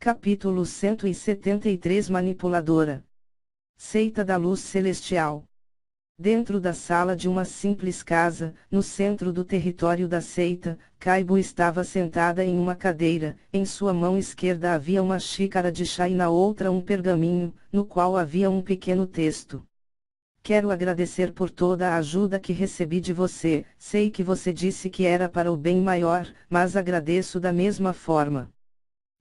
Capítulo 173 Manipuladora. Seita da Luz Celestial. Dentro da sala de uma simples casa, no centro do território da seita, Kaibo estava sentada em uma cadeira. Em sua mão esquerda havia uma xícara de chá e na outra um pergaminho, no qual havia um pequeno texto. Quero agradecer por toda a ajuda que recebi de você. Sei que você disse que era para o bem maior, mas agradeço da mesma forma.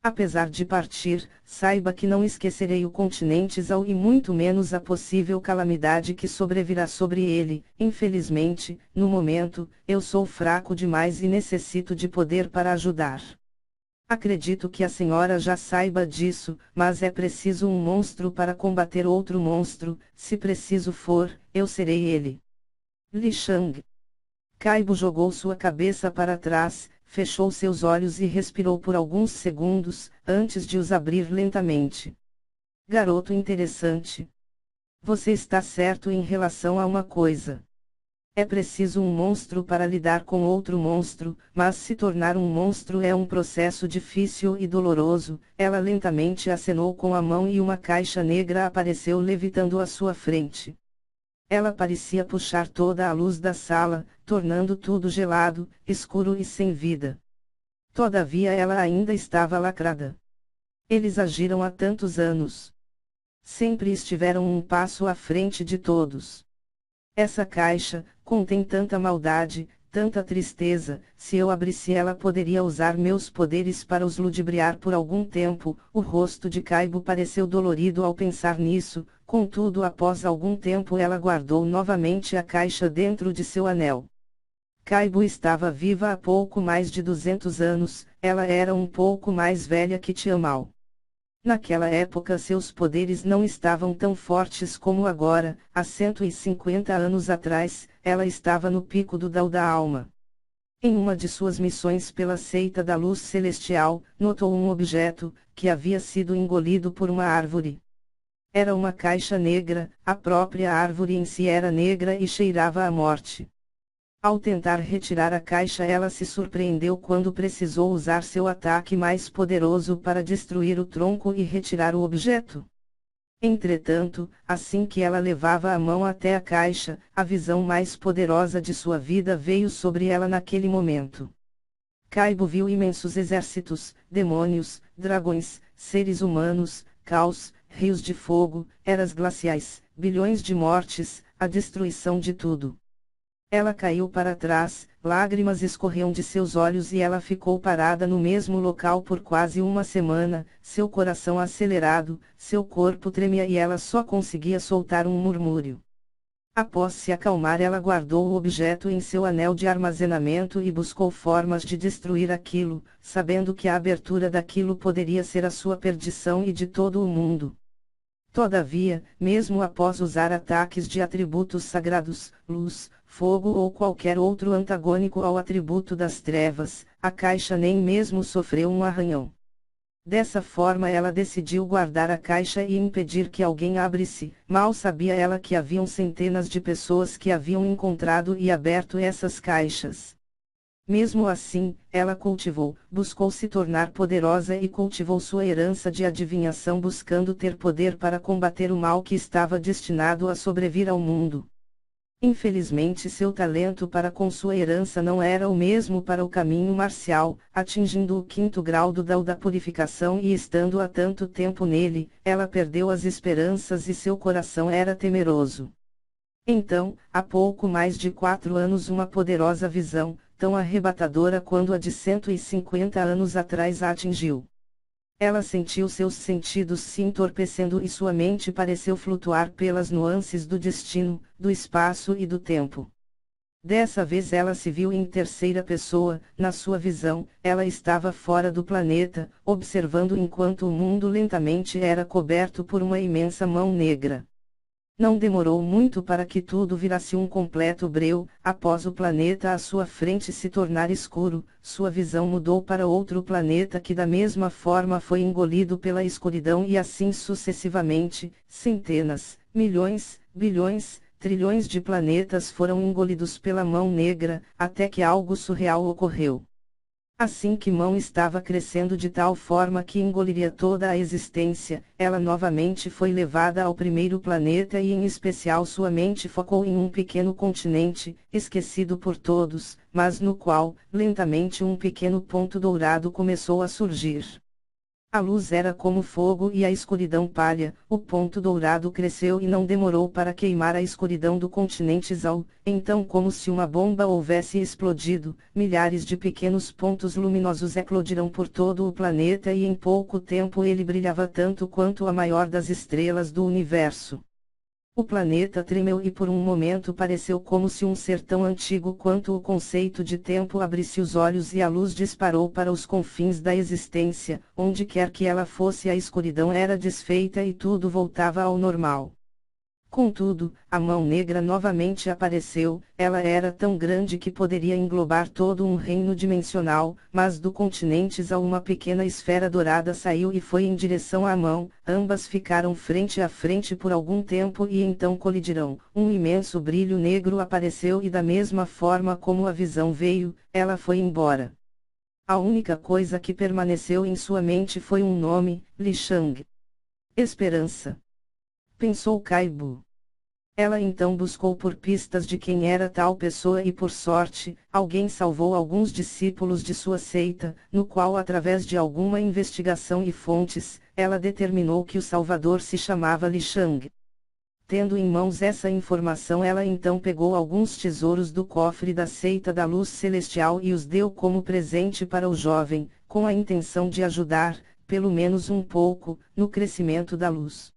Apesar de partir, saiba que não esquecerei o continente Zau e muito menos a possível calamidade que sobrevirá sobre ele. Infelizmente, no momento, eu sou fraco demais e necessito de poder para ajudar. Acredito que a senhora já saiba disso, mas é preciso um monstro para combater outro monstro. Se preciso for, eu serei ele. Li Shang. Kaibo jogou sua cabeça para trás, fechou seus olhos e respirou por alguns segundos, antes de os abrir lentamente. Garoto interessante. Você está certo em relação a uma coisa. É preciso um monstro para lidar com outro monstro, mas se tornar um monstro é um processo difícil e doloroso. Ela lentamente acenou com a mão e uma caixa negra apareceu levitando à sua frente. Ela parecia puxar toda a luz da sala, tornando tudo gelado, escuro e sem vida. Todavia ela ainda estava lacrada. Eles agiram há tantos anos. Sempre estiveram um passo à frente de todos. Essa caixa contém tanta maldade, tanta tristeza. Se eu abrisse ela poderia usar meus poderes para os ludibriar por algum tempo. O rosto de Kaibo pareceu dolorido ao pensar nisso, contudo após algum tempo ela guardou novamente a caixa dentro de seu anel. Kaibo estava viva há pouco mais de 200 anos, ela era um pouco mais velha que Tiamal. Naquela época seus poderes não estavam tão fortes como agora. Há 150 anos atrás, ela estava no pico do Dao da Alma. Em uma de suas missões pela Seita da Luz Celestial, notou um objeto, que havia sido engolido por uma árvore. Era uma caixa negra, a própria árvore em si era negra e cheirava a morte. Ao tentar retirar a caixa ela se surpreendeu quando precisou usar seu ataque mais poderoso para destruir o tronco e retirar o objeto. Entretanto, assim que ela levava a mão até a caixa, a visão mais poderosa de sua vida veio sobre ela naquele momento. Kaibo viu imensos exércitos, demônios, dragões, seres humanos, caos, rios de fogo, eras glaciais, bilhões de mortes, a destruição de tudo. Ela caiu para trás, lágrimas escorriam de seus olhos e ela ficou parada no mesmo local por quase uma semana, seu coração acelerado, seu corpo tremia e ela só conseguia soltar um murmúrio. Após se acalmar ela guardou o objeto em seu anel de armazenamento e buscou formas de destruir aquilo, sabendo que a abertura daquilo poderia ser a sua perdição e de todo o mundo. Todavia, mesmo após usar ataques de atributos sagrados, luz, fogo ou qualquer outro antagônico ao atributo das trevas, a caixa nem mesmo sofreu um arranhão. Dessa forma ela decidiu guardar a caixa e impedir que alguém abrisse. Mal sabia ela que haviam centenas de pessoas que haviam encontrado e aberto essas caixas. Mesmo assim, ela buscou se tornar poderosa e cultivou sua herança de adivinhação buscando ter poder para combater o mal que estava destinado a sobrevir ao mundo. Infelizmente seu talento para com sua herança não era o mesmo para o caminho marcial. Atingindo o 5º grau do Dao da purificação e estando há tanto tempo nele, ela perdeu as esperanças e seu coração era temeroso. Então, há pouco mais de 4 anos uma poderosa visão, tão arrebatadora quanto a de 150 anos atrás a atingiu. Ela sentiu seus sentidos se entorpecendo e sua mente pareceu flutuar pelas nuances do destino, do espaço e do tempo. Dessa vez ela se viu em terceira pessoa. Na sua visão, ela estava fora do planeta, observando enquanto o mundo lentamente era coberto por uma imensa mão negra. Não demorou muito para que tudo virasse um completo breu. Após o planeta à sua frente se tornar escuro, sua visão mudou para outro planeta que da mesma forma foi engolido pela escuridão e assim sucessivamente. Centenas, milhões, bilhões, trilhões de planetas foram engolidos pela mão negra, até que algo surreal ocorreu. Assim que Mão estava crescendo de tal forma que engoliria toda a existência, ela novamente foi levada ao primeiro planeta e em especial sua mente focou em um pequeno continente, esquecido por todos, mas no qual, lentamente um pequeno ponto dourado começou a surgir. A luz era como fogo e a escuridão palha, o ponto dourado cresceu e não demorou para queimar a escuridão do continente Zal, então como se uma bomba houvesse explodido, milhares de pequenos pontos luminosos eclodiram por todo o planeta e em pouco tempo ele brilhava tanto quanto a maior das estrelas do universo. O planeta tremeu e por um momento pareceu como se um ser tão antigo quanto o conceito de tempo abrisse os olhos e a luz disparou para os confins da existência, onde quer que ela fosse a escuridão era desfeita e tudo voltava ao normal. Contudo, a mão negra novamente apareceu, ela era tão grande que poderia englobar todo um reino dimensional, mas do continente Zal uma pequena esfera dourada saiu e foi em direção à mão, ambas ficaram frente a frente por algum tempo e então colidirão, um imenso brilho negro apareceu e da mesma forma como a visão veio, ela foi embora. A única coisa que permaneceu em sua mente foi um nome, Li Shang. Esperança. Pensou Kaibu. Ela então buscou por pistas de quem era tal pessoa e por sorte, alguém salvou alguns discípulos de sua seita, no qual através de alguma investigação e fontes, ela determinou que o Salvador se chamava Li Shang. Tendo em mãos essa informação ela então pegou alguns tesouros do cofre da seita da luz celestial e os deu como presente para o jovem, com a intenção de ajudar, pelo menos um pouco, no crescimento da luz.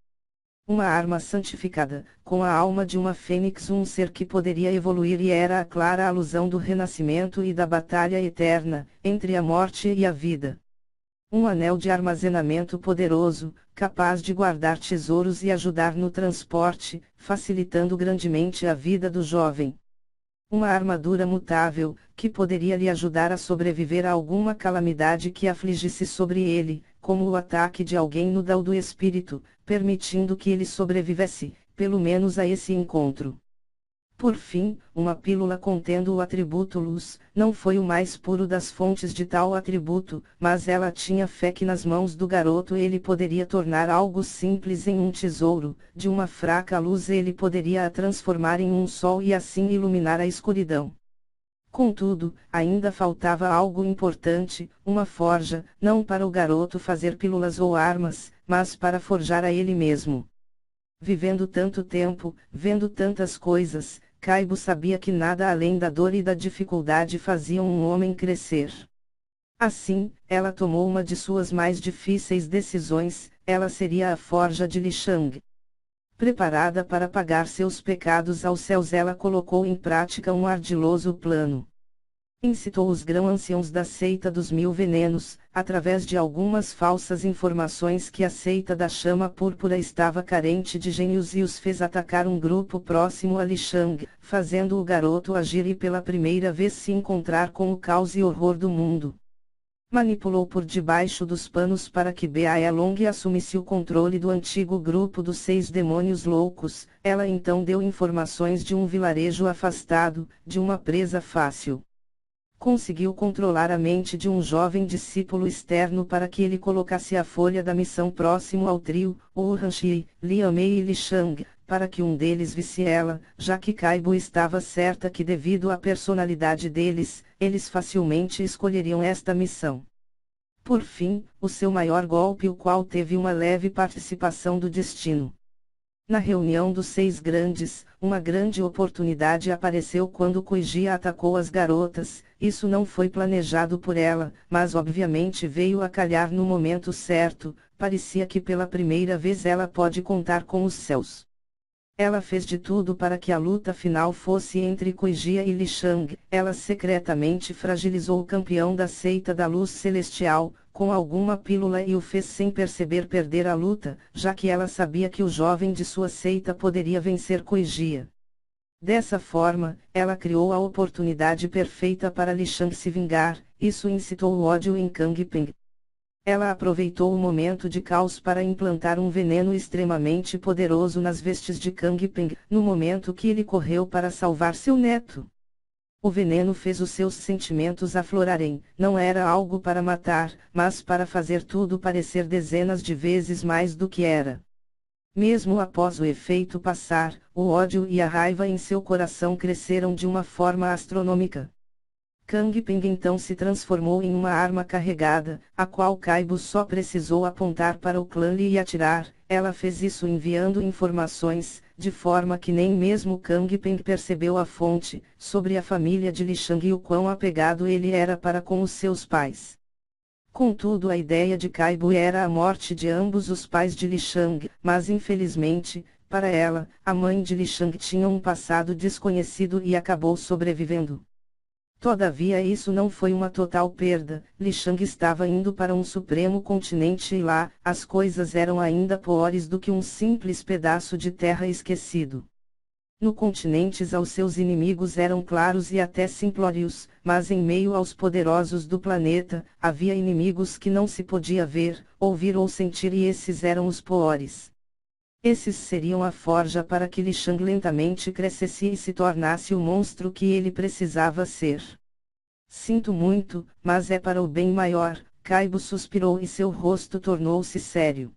Uma arma santificada, com a alma de uma fênix, um ser que poderia evoluir e era a clara alusão do renascimento e da batalha eterna, entre a morte e a vida. Um anel de armazenamento poderoso, capaz de guardar tesouros e ajudar no transporte, facilitando grandemente a vida do jovem. Uma armadura mutável, que poderia lhe ajudar a sobreviver a alguma calamidade que afligisse sobre ele, como o ataque de alguém no dao do espírito, permitindo que ele sobrevivesse, pelo menos a esse encontro. Por fim, uma pílula contendo o atributo luz, não foi o mais puro das fontes de tal atributo, mas ela tinha fé que nas mãos do garoto ele poderia tornar algo simples em um tesouro, de uma fraca luz ele poderia a transformar em um sol e assim iluminar a escuridão. Contudo, ainda faltava algo importante, uma forja, não para o garoto fazer pílulas ou armas, mas para forjar a ele mesmo. Vivendo tanto tempo, vendo tantas coisas, Kaibu sabia que nada além da dor e da dificuldade faziam um homem crescer. Assim, ela tomou uma de suas mais difíceis decisões, ela seria a forja de Li Shang. Preparada para pagar seus pecados aos céus, ela colocou em prática um ardiloso plano. Incitou os grão-anciãos da seita dos 1000 venenos, através de algumas falsas informações que a seita da chama púrpura estava carente de gênios e os fez atacar um grupo próximo a Li Shang, fazendo o garoto agir e pela primeira vez se encontrar com o caos e horror do mundo. Manipulou por debaixo dos panos para que Bae Long assumisse o controle do antigo grupo dos 6 demônios loucos, ela então deu informações de um vilarejo afastado, de uma presa fácil. Conseguiu controlar a mente de um jovem discípulo externo para que ele colocasse a folha da missão próximo ao trio, Oranshi, Liu Mei e Li Shang, para que um deles visse ela, já que Kaibu estava certa que devido à personalidade deles, eles facilmente escolheriam esta missão. Por fim, o seu maior golpe, o qual teve uma leve participação do destino. Na reunião dos 6 grandes, uma grande oportunidade apareceu quando Kuiji atacou as garotas. Isso não foi planejado por ela, mas obviamente veio a calhar no momento certo. Parecia que pela primeira vez ela pode contar com os céus. Ela fez de tudo para que a luta final fosse entre Kuiji e Li Shang. Ela secretamente fragilizou o campeão da seita da luz celestial, com alguma pílula e o fez sem perceber perder a luta, já que ela sabia que o jovem de sua seita poderia vencer Kuiji. Dessa forma, ela criou a oportunidade perfeita para Li Shang se vingar, isso incitou o ódio em Kang Peng. Ela aproveitou o momento de caos para implantar um veneno extremamente poderoso nas vestes de Kang Peng, no momento que ele correu para salvar seu neto. O veneno fez os seus sentimentos aflorarem, não era algo para matar, mas para fazer tudo parecer dezenas de vezes mais do que era. Mesmo após o efeito passar, o ódio e a raiva em seu coração cresceram de uma forma astronômica. Kang Ping então se transformou em uma arma carregada, a qual Kaibo só precisou apontar para o clã Li e atirar. Ela fez isso enviando informações, de forma que nem mesmo Kang Ping percebeu a fonte, sobre a família de Li Shang e o quão apegado ele era para com os seus pais. Contudo, a ideia de Kaibo era a morte de ambos os pais de Li Shang, mas infelizmente, para ela, a mãe de Li Shang tinha um passado desconhecido e acabou sobrevivendo. Todavia isso não foi uma total perda, Li Shang estava indo para um supremo continente e lá, as coisas eram ainda piores do que um simples pedaço de terra esquecido. No continente os seus inimigos eram claros e até simplórios, mas em meio aos poderosos do planeta, havia inimigos que não se podia ver, ouvir ou sentir e esses eram os piores. Esses seriam a forja para que Li Shang lentamente crescesse e se tornasse o monstro que ele precisava ser. Sinto muito, mas é para o bem maior, Kaibo suspirou e seu rosto tornou-se sério.